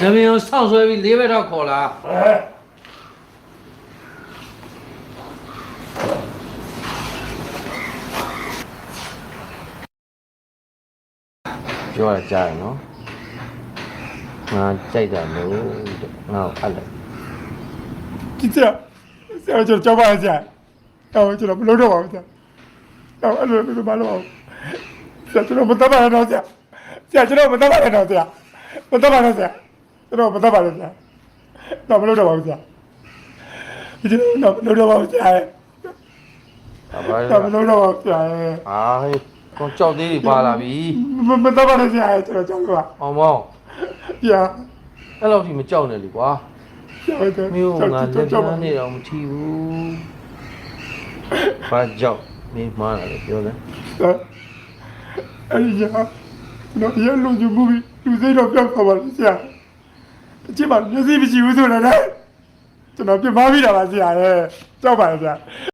မင်းကိုစောင့်ဆွဲပြီး၄ဘက်တော့ခေါ်လာပြောရကြရနော်ငါကြိုက်တယ်လို့ငါ့ကိုအပ်လိုက်ဒီစရာကျွန်တော်ကြောက်ပါစရာတော့ကျွန်တော်မလုပ်တော့ပါဘူးစရာတော့အဲ့လိုမလုပ်အောင်စရာကျွန်တော်မတတ်ပါနဲ့တော့စရာကျွန်တော်မတတ်ပါနဲ့တော့စရာမတတ်ပါနဲ့စရာကျွန်တော်မတတ်ပါနဲ့စရာတော့မလုပ်တော့ပါဘူးစရာဒီတော့မလုပ်တော့ပါဘူးစရာတော့မလုပ်တော့ပါဘူးစရာအာဟေးကောကြောက်သေးတွေပါလာပြီမတတ်ပါနဲ့စရာကျွန်တော်ကြောက်ပါအောင်မောင်းစရာအဲ့လောက်ထိမကြောက်နဲ့လေကွာမျိုးငါလက်ပြန်နေတော့မထီဘူးဘာကြောက်နေမှန်းတယ်ပြောတယ်အဲ့ဒီကတော့ရလုံးချမှုပြီးလူစိတ်တော့ပြောက်သွားပါလိမ့်ဆရာအချင်းမမျက်စိမရှိဘူးဆိုတော့လည်းကျွန်တော်ပြမပြီးတာပါဆရာရဲ့ကြောက်ပါရဲ့ဆရာ